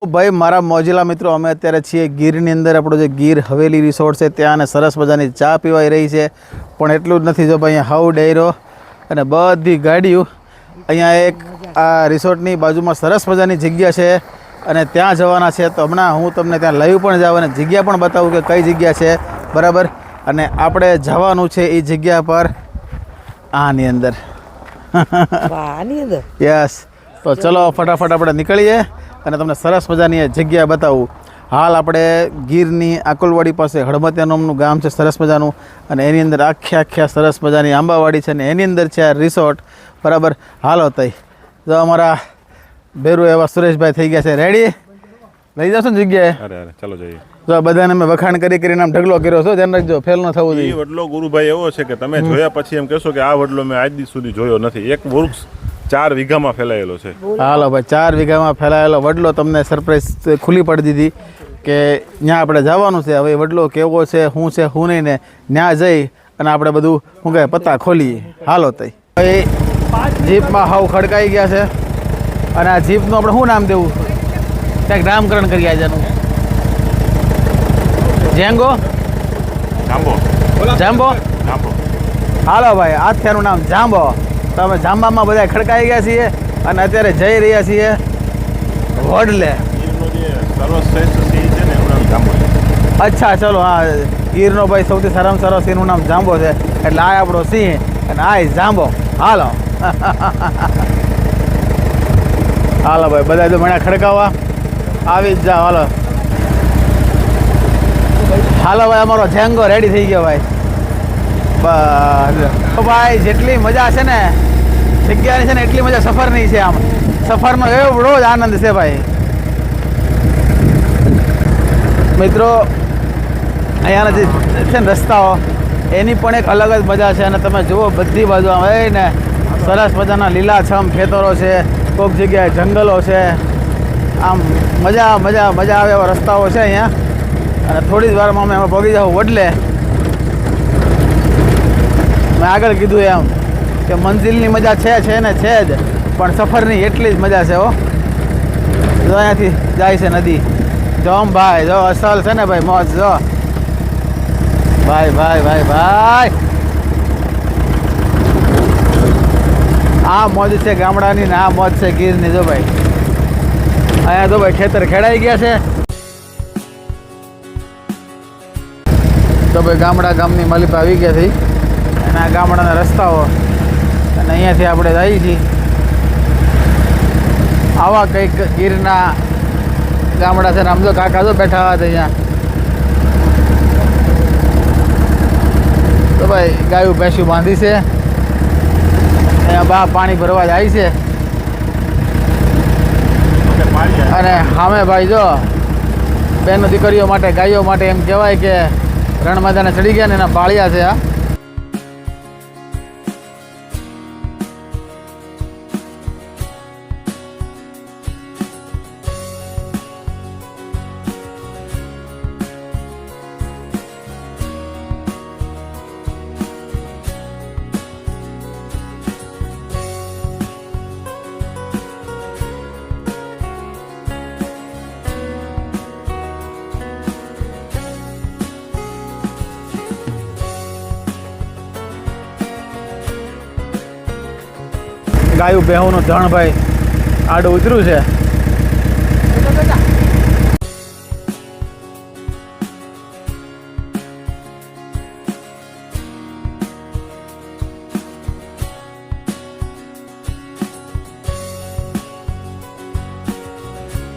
ભાઈ મારા મોજીલા મિત્રો, અમે અત્યારે છીએ ગીરની અંદર. આપણો જે ગીર હવેલી રિસોર્ટ છે ત્યાં, અને સરસ મજાની ચા પીવાઈ રહી છે. પણ એટલું જ નથી, જો ભાઈ અહીંયા હાઉ ડાયરો અને બધી ગાડીઓ. અહીંયા એક આ રિસોર્ટની બાજુમાં સરસ મજાની જગ્યા છે અને ત્યાં જવાના છે. તો હમણાં હું તમને ત્યાં લાઈવ પણ જાઉં અને જગ્યા પણ બતાવું કે કઈ જગ્યા છે, બરાબર. અને આપણે જવાનું છે એ જગ્યા પર આની અંદર. યસ, તો ચલો ફટાફટ આપણે નીકળીએ અને તમને સરસ મજાની જગ્યા બતાવું. હાલ આપણે ગીરની આકોલવાડી પાસે હળમતિયા નામનું ગામ છે, સરસ મજાનું. અને એની અંદર આખે સરસ મજાની આંબાવાડી છે ને એની અંદર છે આ રિસોર્ટ, બરાબર. હાલો તઈ જો અમારા બેરુ એવા સુરેશભાઈ થઈ ગયા છે રેડી. લઈ જશો ને જગ્યાએ? અરે ચાલો જઈએ. તો બધાને મેં વખાણ કરીને આમ ઢગલો કર્યો છો, ધ્યાન રાખજો, ફેલ ન થવું જોઈએ. વડલો ગુરુભાઈ એવો છે કે તમે જોયા પછી એમ કહેશો કે આ વડલો મેં આજ દિવસ સુધી જોયો નથી. એક વૃક્ષ 4 વીઘામાં ફેલાયેલો છે. હાલો ભાઈ, 4 વીઘામાં ફેલાયેલો વડલો તમને સરપ્રાઈઝ ખુલ્લી પડી દીધી કે ત્યાં આપણે જવાનું છે. હવે વડલો કેવો છે, શું છે શું નહીં, ને ત્યાં જઈ અને આપણે બધું શું કહે પત્તા ખોલીએ. હાલો તઈ ભાઈ, જીપમાં હાવ ખડકાઈ ગયા છે. અને આ જીપનું આપણે શું નામ દેવું? ક્યાંક નામકરણ કરી આજનું. જેંગો, જાંબો, જાંબો. જાંબો. હાલો ભાઈ, આથિયાનું નામ જાંબો. તો અમે જાંબામાં બધા ખડકાઈ ગયા છીએ અને અત્યારે જઈ રહ્યા છીએ વડલે. સર્વશ્રેષ્ઠ સિંહ છે ને એનું નામ જાંબો છે. અચ્છા, ચલો. હા, ગીરનો ભાઈ સૌથી સારામાં સારો સિંહનું નામ જાંબો છે, એટલે આ આપણો સિંહ અને આ જાંબો. હાલો હાલો ભાઈ, બધા તો મને ખડકાવવા આવી જ જાઓ. હાલો હાલો ભાઈ, અમારો જેંગો રેડી થઈ ગયો ભાઈ. બસ ભાઈ, જેટલી મજા છે ને જગ્યાની છે ને એટલી મજા સફરની છે. આમ સફરનો એવડો જ આનંદ છે ભાઈ. મિત્રો, અહીંયાના જે છે ને રસ્તાઓ, એની પણ એક અલગ જ મજા છે. અને તમે જુઓ બધી બાજુ આમ ને સરસ મજાના લીલાછમ ખેતરો છે, કોઈક જગ્યાએ જંગલો છે. આમ મજા આવે એવા રસ્તાઓ છે અહીંયા. અને થોડી જ વારમાં અમે પહોંચી જાઉં વડલે. મેં આગળ કીધું એમ કે મંજિલની મજા છે ને છે જ, પણ સફરની એટલી જ મજા છે. હો, જો અહીંયાથી જાય છે નદી. જો ભાઈ, જો અસલ છે ને ભાઈ, મોજ. જો ભાઈ ભાઈ ભાઈ ભાઈ, આ મોજ છે ગામડાની ને આ મોજ છે ગીરની. જો ભાઈ, અહીંયા તો ભાઈ ખેતર ખેડાઈ ગયા છે. તો ભાઈ ગામની માલિપા આવી ગયા થઈ અને આ ગામડાના રસ્તાઓ. અને અહીંયાથી આપણે જઈએ છીએ આવા કંઈક ગીરના ગામડા છે. આમ તો કાકા તો બેઠા હતા અહીંયા. તો ભાઈ ગાયું ભેંસું બાંધી છે. અહીંયા બા પાણી ભરવા જાય છે. અને સામે ભાઈ જો બેનો દીકરીઓ માટે, ગાયો માટે એમ કહેવાય કે રણ મેદાને ચડી ગયા ને એના પાળિયા છે આ. ગાયું બેહુનું ધણ ભાઈ આડું ઉતર્યું છે.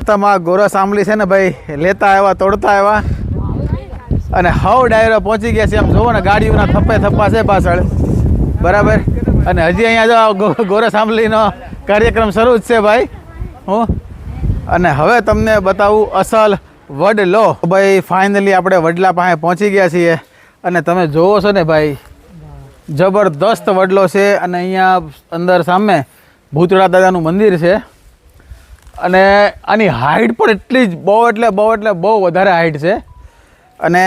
તમારા ગોરસ આંબલી છે ને ભાઈ, લેતા આવ્યા, તોડતા આવ્યા અને હવ ડાયરો પહોંચી ગયા છે. એમ જોવો ને ગાડીઓના થપ્પા છે પાછળ, બરાબર. અને હજી અહીંયા જો ગોરસ આંબલીનો કાર્યક્રમ શરૂ જ છે ભાઈ. અને હવે તમને બતાવું અસલ વડલો. ભાઈ ફાઇનલી આપણે વડલા પાસે પહોંચી ગયા છીએ. અને તમે જોવો છો ને ભાઈ, જબરદસ્ત વડલો છે. અને અહીંયા અંદર સામે ભૂતળા દાદાનું મંદિર છે. અને આની હાઇટ પણ એટલી જ બહુ વધારે હાઇટ છે. અને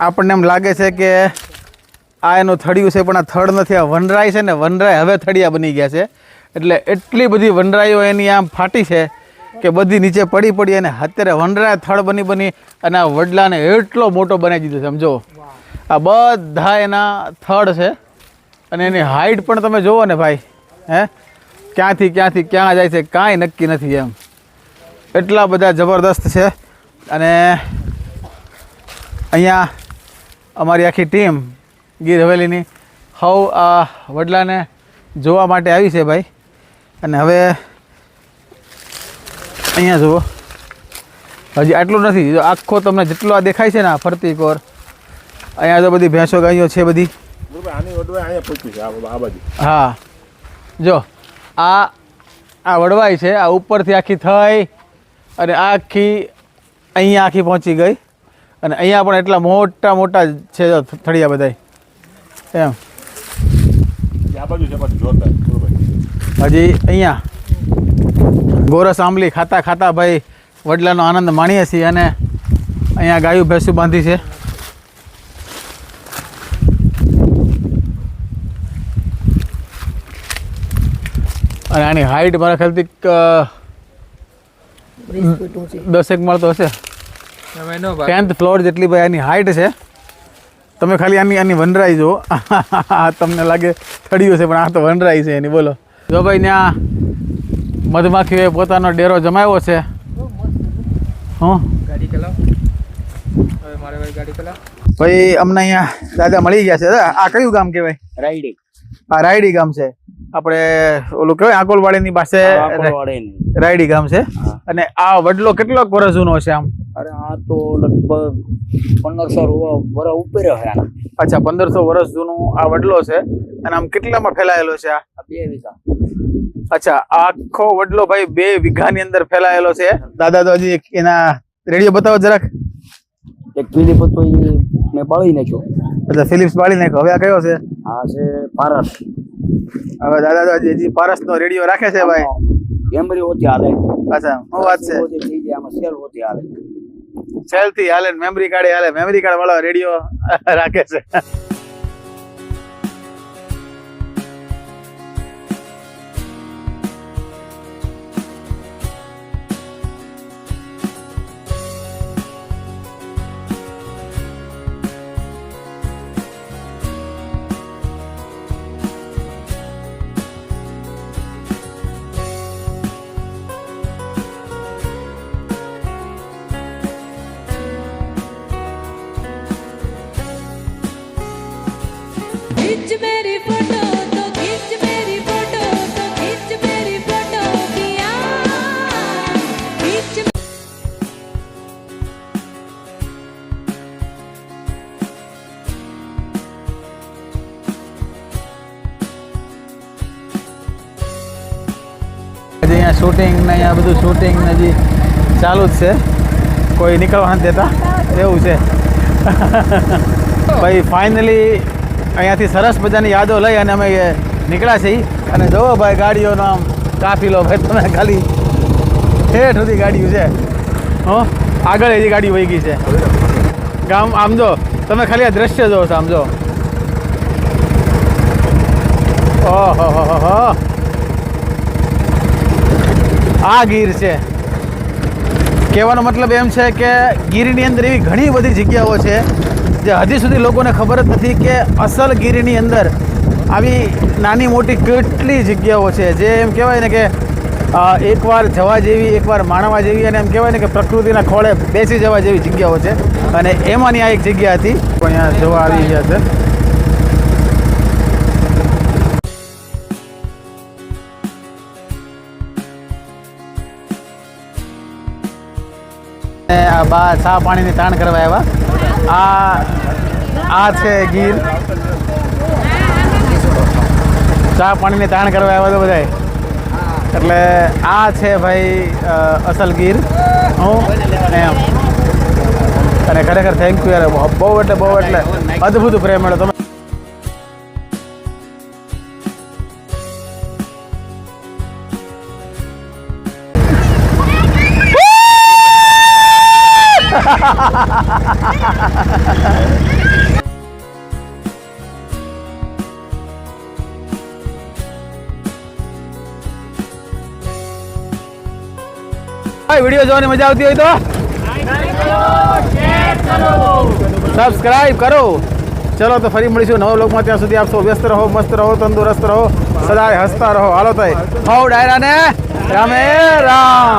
આપણને એમ લાગે છે કે આ એનું થડિયું છે, પણ આ થડ નથી, આ વનરાય છે ને. વનરાય હવે થડિયા બની ગયા છે. એટલે એટલી બધી વનરાઈઓ એની આમ ફાટી છે કે બધી નીચે પડી પડી અને અત્યારે વનરાય થડ બની અને આ વડલાને એટલો મોટો બનાવી દીધો છે. સમજો આ બધા એના થડ છે અને એની હાઈટ પણ તમે જુઓ ને ભાઈ, હે ક્યાંથી ક્યાં જાય છે કાંઈ નક્કી નથી એમ, એટલા બધા જબરદસ્ત છે. અને અહીંયા અમારી આખી ટીમ ગીર હવેલીની હવ આ વડલાને જોવા માટે આવી છે ભાઈ. અને હવે અહીંયા જુઓ, હજી આટલું નથી, જો આખો તમને જેટલો આ દેખાય છે ને આ ફરતી કોર, અહીંયા તો બધી ભેંસો ગાયો છે બધી. હા જો આ વડવાઈ છે, આ ઉપરથી આખી થઈ અને આખી અહીંયા આખી પહોંચી ગઈ. અને અહીંયા પણ એટલા મોટા મોટા છે થળિયા બધા એમ. હજી અહીંયા ગોરસ આંબલી ખાતા ભાઈ વડલાનો આનંદ માણીએ છીએ. અને અહીંયા ગાયું ભેંસું બાંધી છે. અને આની હાઈટ મારા ખ્યાલથી 10 માળ તો હશે, 10th ફ્લોર જેટલી ભાઈ આની હાઈટ છે. તમે ખાલી આની વનરાઈ જુઓ, તમને લાગે થળિયું છે પણ આ તો વનરાઈ છે એની. બોલો જો ભાઈ, ત્યાં મધમાખીઓએ પોતાનો ડેરો જમાવ્યો છે. હું ભાઈ અમને અહીંયા દાદા મળી ગયા છે. આ કયું ગામ કહેવાય? રાયડી. આ રાયડી ગામ છે. આપણે ઓલું કહેવાય આકોલવાડીની પાસે રાયડી ગામ છે. અને આ વડલો કેટલો વર્ષ જૂનો છે આમ? અરે આ તો લગભગ 1500 વર્ષ ઉપર છે આના. અચ્છા, 1500 વર્ષ જૂનો આ વડલો છે. અને આમ કેટલામાં ફેલાયેલો છે આ? 2 વીઘા. અચ્છા, આખો વડલો ભાઈ 2 વીઘાની અંદર ફેલાયેલો છે. દાદા તો હજી એના રેડિયો બતાવો જરાક. એક પીલી પત્તો મેં બાળી નાખ્યો. અચ્છા, ફિલિપ્સ બાળી નાખ્યો. હવે આ કયો છે? આ છે પારસ. હવે દાદા તો હજી પારસનો રેડિયો રાખે છે ભાઈ. મેમરી હોતી હાલે. અચ્છા, શું વાત છે? આમાં સેલ હોતી હાલે. સેલ થી હાલે, મેમરી કાર્ડ હાલે. મેમરી કાર્ડ વાળો રેડિયો રાખે છે. खींच मेरी फोटो तो खींच मेरी फोटो तो खींच मेरी फोटो पिया खींच હજી અહીંયા શૂટિંગ ને અહીંયા બધું શૂટિંગ ને હજી ચાલુ જ છે. કોઈ નીકળવા નથી દેતા એવું છે. ભાઈ ફાઇનલી અહીંયાથી સરસ મજાની યાદો લઈ અને અમે નીકળ્યા છીએ. અને જુઓ ભાઈ ગાડીઓનો આમ કાફીલો ભાઈ, તમે ખાલી ઠેઠ સુધી ગાડીઓ છે. આગળ એની ગાડી વહી ગઈ છે. ગામ આમ જો તમે ખાલી આ દ્રશ્ય જોવો છો, આમ જો. ઓહો, આ ગીર છે. કહેવાનો મતલબ એમ છે કે ગીરની અંદર એવી ઘણી બધી જગ્યાઓ છે જે હજી સુધી લોકોને ખબર જ નથી કે અસલ ગીરની અંદર આવી નાની મોટી કેટલી જગ્યાઓ છે જે એમ કહેવાય ને કે એકવાર જવા જેવી, એકવાર માણવા જેવી, અને એમ કહેવાય ને કે પ્રકૃતિના ખોળે બેસી જવા જેવી જગ્યાઓ છે. અને એમાંની આ એક જગ્યા હતી પણ અહીંયા જોવા આવી ગયા છે. આ બા ચા પાણીની તાણ કરવા આવ્યા. આ છે ગીર. ચા પાણીની તાણ કરવા આવ્યા તો બધાય. એટલે આ છે ભાઈ અસલ ગીર. એમ. અને ખરેખર થેન્ક યુ યાર, બહુ એટલે અદ્ભુત પ્રેમ મળ્યો. તમે ભાઈ વિડીયો જોવાની મજા આવતી હોય તો સબસ્ક્રાઇબ કરો. ચલો તો ફરી મળીશું નવા બ્લોગમાં. ત્યાં સુધી આપ સૌ વ્યસ્ત રહો, મસ્ત રહો, તંદુરસ્ત રહો, સદાય હસતા રહો. હાલો થાય હવ ડાયરા ને રામે રામ.